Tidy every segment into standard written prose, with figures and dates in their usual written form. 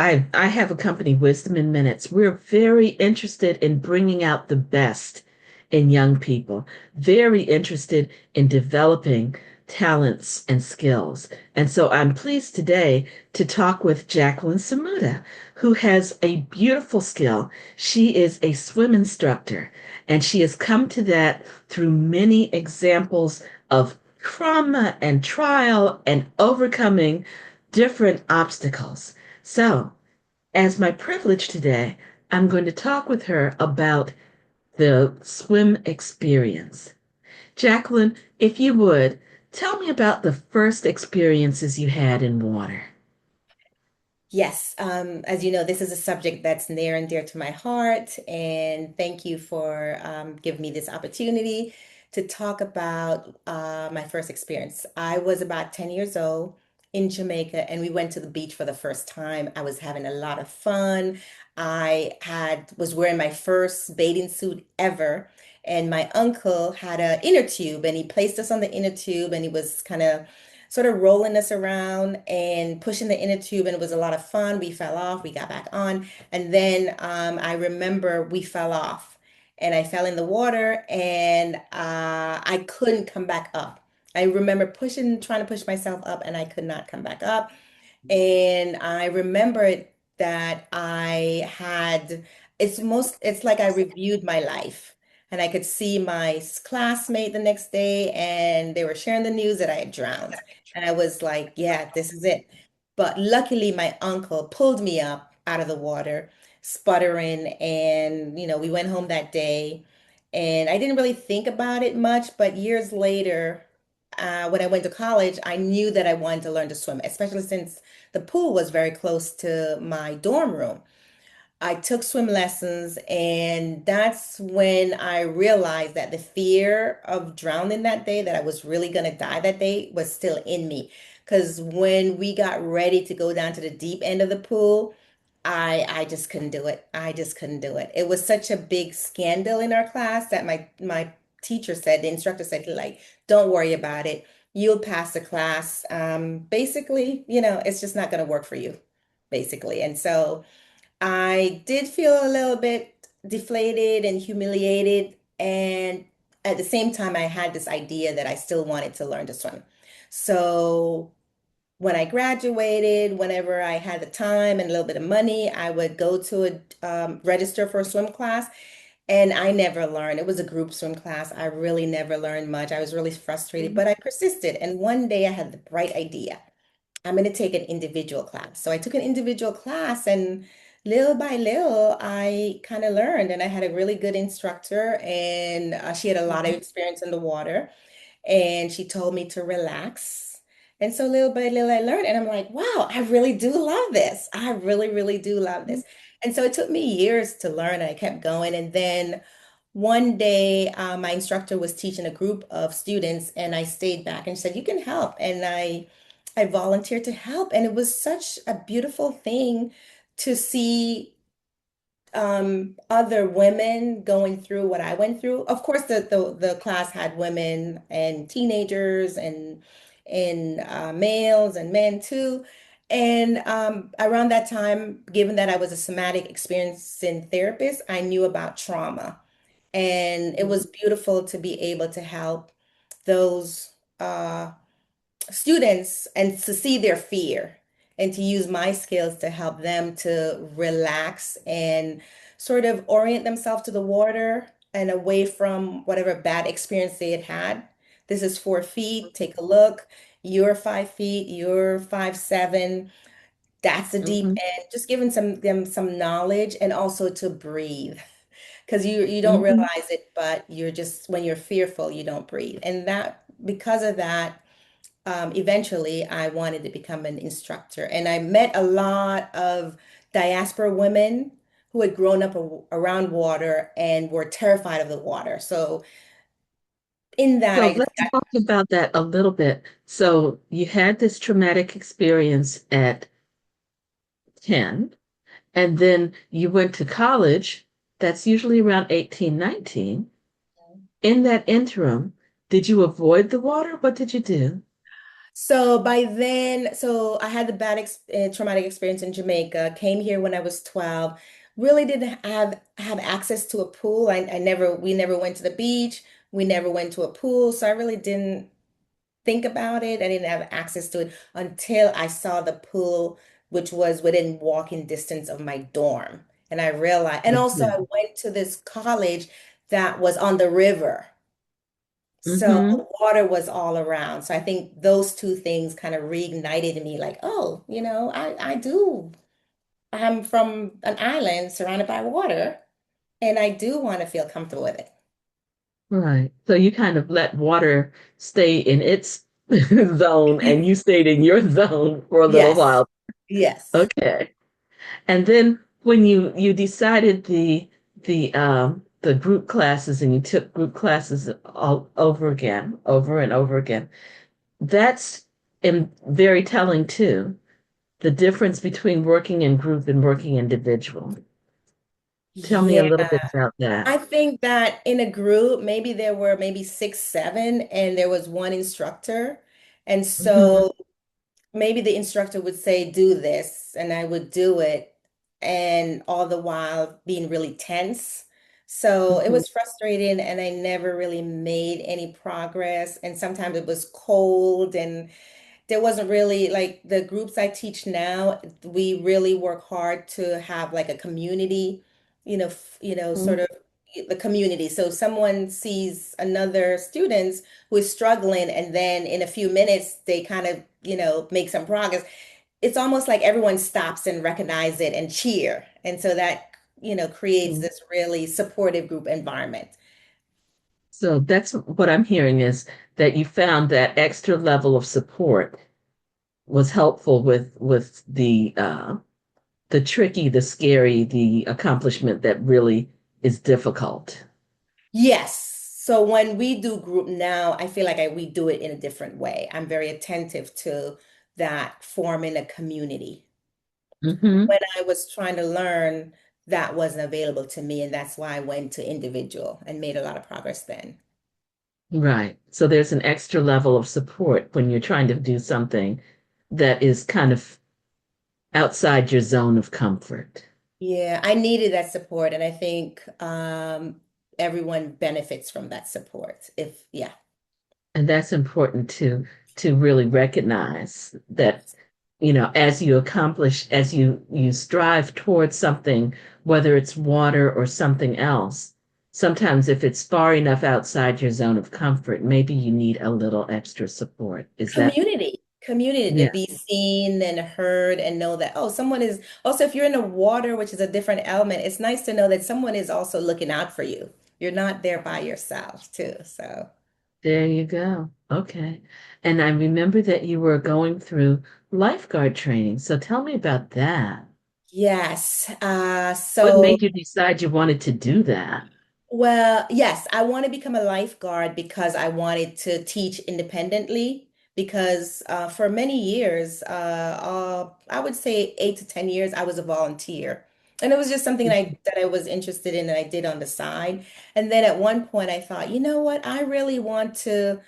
I have a company, Wisdom in Minutes. We're very interested in bringing out the best in young people, very interested in developing talents and skills. And so I'm pleased today to talk with Jacqueline Samuda, who has a beautiful skill. She is a swim instructor, and she has come to that through many examples of trauma and trial and overcoming different obstacles. So, as my privilege today, I'm going to talk with her about the swim experience. Jacqueline, if you would, tell me about the first experiences you had in water. Yes, as you know, this is a subject that's near and dear to my heart, and thank you for giving me this opportunity to talk about my first experience. I was about 10 years old in Jamaica, and we went to the beach for the first time. I was having a lot of fun. I was wearing my first bathing suit ever, and my uncle had an inner tube, and he placed us on the inner tube, and he was kind of sort of rolling us around and pushing the inner tube, and it was a lot of fun. We fell off, we got back on, and then I remember we fell off, and I fell in the water, and I couldn't come back up. I remember trying to push myself up, and I could not come back up. And I remembered that it's like I reviewed my life. And I could see my classmate the next day, and they were sharing the news that I had drowned. And I was like, yeah, this is it. But luckily, my uncle pulled me up out of the water, sputtering. And, we went home that day. And I didn't really think about it much. But years later, when I went to college, I knew that I wanted to learn to swim, especially since the pool was very close to my dorm room. I took swim lessons, and that's when I realized that the fear of drowning that day, that I was really going to die that day, was still in me. Because when we got ready to go down to the deep end of the pool, I just couldn't do it. I just couldn't do it. It was such a big scandal in our class that my teacher said, the instructor said, like, don't worry about it. You'll pass the class. Basically, it's just not going to work for you, basically. And so I did feel a little bit deflated and humiliated. And at the same time, I had this idea that I still wanted to learn to swim. So when I graduated, whenever I had the time and a little bit of money, I would go to register for a swim class. And I never learned. It was a group swim class. I really never learned much. I was really frustrated, but I persisted. And one day I had the bright idea. I'm going to take an individual class. So I took an individual class, and little by little, I kind of learned. And I had a really good instructor, and she had a lot of experience in the water. And she told me to relax. And so little by little, I learned. And I'm like, wow, I really do love this. I really, really do love this. And so it took me years to learn. And I kept going. And then one day, my instructor was teaching a group of students, and I stayed back and said, "You can help." And I volunteered to help, and it was such a beautiful thing to see other women going through what I went through. Of course, the class had women and teenagers and males and men too. And around that time, given that I was a somatic experiencing therapist, I knew about trauma. And it was beautiful to be able to help those students and to see their fear and to use my skills to help them to relax and sort of orient themselves to the water and away from whatever bad experience they had had. This is 4 feet. Take a look. You're 5 feet. You're 5'7". That's a deep Mhm, end. Just giving them some knowledge, and also to breathe, because you don't mhm. realize it, but you're just when you're fearful, you don't breathe. And that because of that, eventually I wanted to become an instructor. And I met a lot of diaspora women who had grown up around water and were terrified of the water. So in that, So I let's just got, talk about that a little bit. So you had this traumatic experience at 10, and then you went to college. That's usually around 18, 19. In that interim, did you avoid the water? What did you do? So by then, so I had the traumatic experience in Jamaica, came here when I was 12, really didn't have access to a pool. We never went to the beach. We never went to a pool. So I really didn't think about it. I didn't have access to it until I saw the pool, which was within walking distance of my dorm. And I realized, and also I went to this college that was on the river. So Mm-hmm. water was all around. So I think those two things kind of reignited in me like, oh, I'm from an island surrounded by water, and I do want to feel comfortable with it. Right. So you kind of let water stay in its zone and you stayed in your zone for a little Yes. while. Yes. Okay. And then when you decided the group classes and you took group classes all over again, over and over again, that's very telling too. The difference between working in group and working individual. Tell me a Yeah. little bit about that. I think that in a group, maybe there were maybe six, seven, and there was one instructor. And Hmm. so maybe the instructor would say, do this, and I would do it, and all the while being really tense. So it Hmm. was frustrating, and I never really made any progress. And sometimes it was cold, and there wasn't really like the groups I teach now, we really work hard to have like a community, sort of the community. So someone sees another students who is struggling and then in a few minutes they kind of, make some progress. It's almost like everyone stops and recognize it and cheer. And so that, creates Hmm. this really supportive group environment. So that's what I'm hearing is that you found that extra level of support was helpful with the tricky, the scary, the accomplishment that really is difficult. Yes. So when we do group now, I feel like we do it in a different way. I'm very attentive to that forming a community. Hmm. When I was trying to learn, that wasn't available to me, and that's why I went to individual and made a lot of progress then. Right. So there's an extra level of support when you're trying to do something that is kind of outside your zone of comfort. Yeah, I needed that support, and I think everyone benefits from that support. Yeah. And that's important to really recognize that, as you accomplish, as you strive towards something, whether it's water or something else, sometimes if it's far enough outside your zone of comfort, maybe you need a little extra support. Is that, Community to yeah, be seen and heard and know that, oh, someone is also, if you're in the water, which is a different element, it's nice to know that someone is also looking out for you. You're not there by yourself, too. So, there you go. Okay. And I remember that you were going through lifeguard training. So tell me about that. yes. What So made you decide you wanted to do that? Well, yes, I want to become a lifeguard because I wanted to teach independently. Because for many years, I would say 8 to 10 years, I was a volunteer, and it was just something that I was interested in and I did on the side. And then at one point, I thought, you know what, I really want to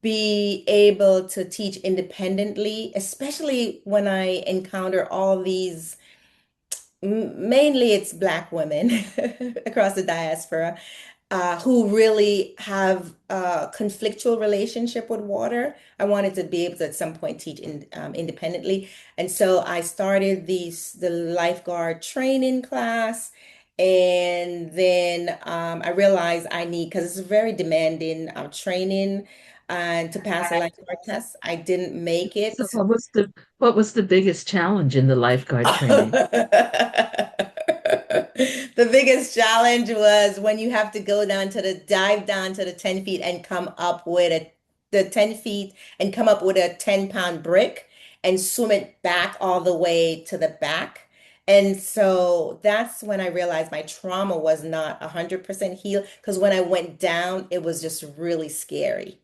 be able to teach independently, especially when I encounter all these. Mainly, it's Black women across the diaspora who really have a conflictual relationship with water. I wanted to be able to at some point teach independently. And so I started the lifeguard training class. And then I realized because it's very demanding training and to pass a lifeguard test, I didn't make So it. what was the biggest challenge in the lifeguard training? The biggest challenge was when you have to dive down to the 10 feet and come up with the 10 feet and come up with a 10-pound brick and swim it back all the way to the back. And so that's when I realized my trauma was not 100% healed because when I went down, it was just really scary.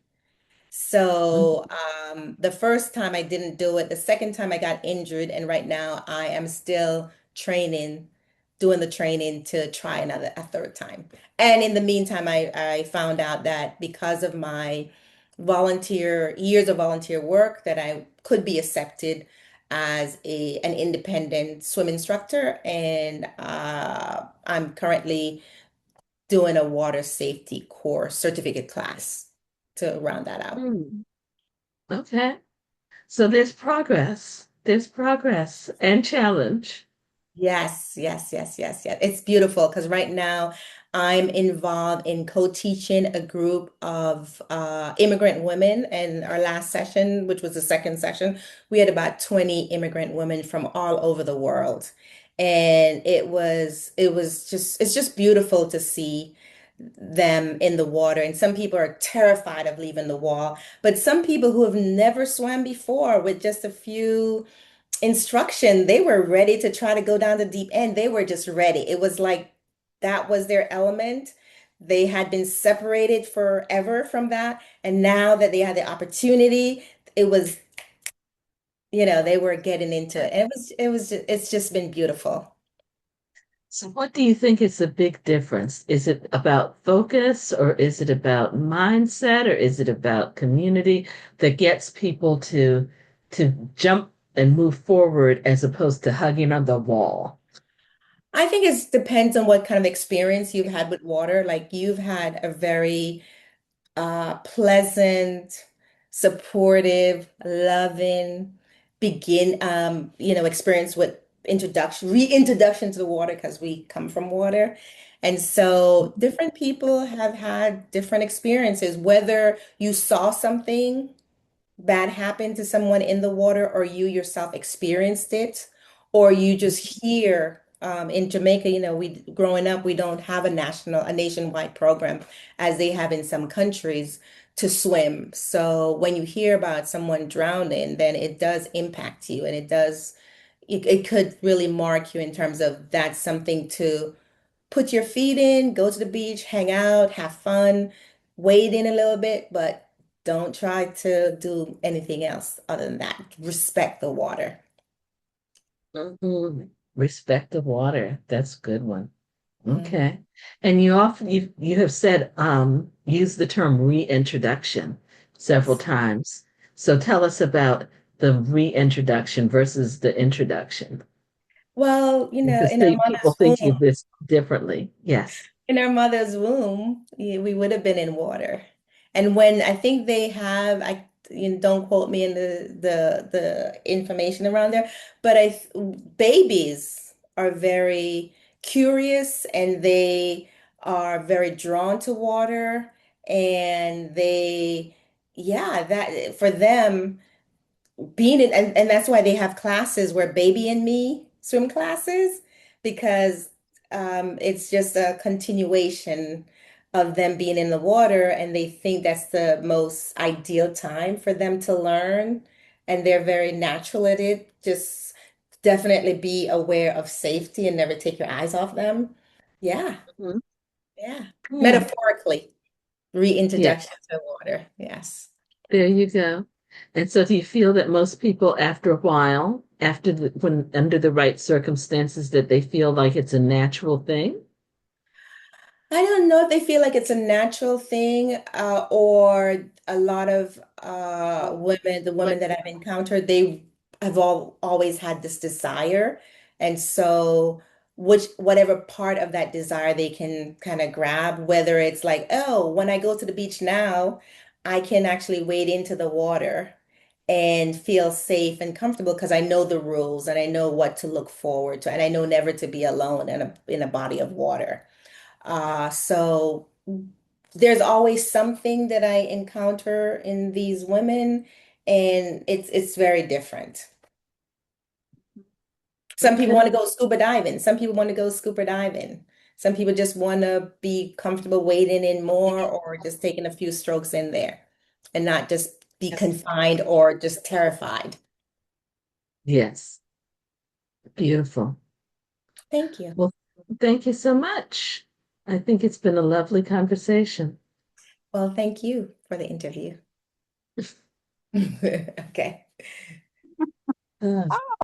So Mhm. the first time I didn't do it. The second time I got injured, and right now I am still training, doing the training to try a third time. And in the meantime, I found out that because of my volunteer years of volunteer work that I could be accepted as a an independent swim instructor, and I'm currently doing a water safety course certificate class to round that out. Hmm. Okay. So there's progress. There's progress and challenge. Yes, yes, yes, yes, yes. It's beautiful because right now I'm involved in co-teaching a group of immigrant women. And our last session, which was the second session, we had about 20 immigrant women from all over the world. And it's just beautiful to see them in the water. And some people are terrified of leaving the wall, but some people who have never swam before with just a few instruction, they were ready to try to go down the deep end. They were just ready. It was like that was their element. They had been separated forever from that. And now that they had the opportunity, it was, they were getting into it. And it's just been beautiful. So what do you think is the big difference? Is it about focus or is it about mindset or is it about community that gets people to jump and move forward as opposed to hugging on the wall? I think it depends on what kind of experience you've had with water. Like you've had a very pleasant, supportive, loving experience with reintroduction to the water because we come from water. And so different people have had different experiences, whether you saw something bad happened to someone in the water or you yourself experienced it or you just hear in Jamaica, we growing up, we don't have a nationwide program as they have in some countries to swim. So when you hear about someone drowning, then it does impact you and it could really mark you in terms of that's something to put your feet in, go to the beach, hang out, have fun, wade in a little bit, but don't try to do anything else other than that. Respect the water. Mhm. Respect the water. That's a good one. Mhm. Okay. And you have said use the term reintroduction several Yes. times. So tell us about the reintroduction versus the introduction. Well, Because in our people mother's think womb, of this differently. Yes. in our mother's womb, yeah, we would have been in water. And when I think they have, don't quote me in the information around there, but babies are very curious and they are very drawn to water and yeah, that for them being in and that's why they have classes where baby and me swim classes because it's just a continuation of them being in the water and they think that's the most ideal time for them to learn and they're very natural at it. Just definitely be aware of safety and never take your eyes off them. Yeah, Mhm. yeah. Yeah. Metaphorically, Yeah. reintroduction to water. Yes. There you go. And so do you feel that most people after a while, when under the right circumstances, that they feel like it's a natural thing? I don't know if they feel like it's a natural thing, or a lot of the women that I've encountered, they have always had this desire. And so, whatever part of that desire they can kind of grab, whether it's like, oh, when I go to the beach now, I can actually wade into the water and feel safe and comfortable because I know the rules and I know what to look forward to, and I know never to be alone in a body of water. So there's always something that I encounter in these women, and it's very different. Some people Okay. want to go scuba diving. Some people want to go scuba diving. Some people just want to be comfortable wading in more or just taking a few strokes in there and not just be Yes. confined or just terrified. Yes. Beautiful. Thank you. Well, thank you so much. I think it's been a lovely conversation. Well, thank you for the interview. Okay. Uh,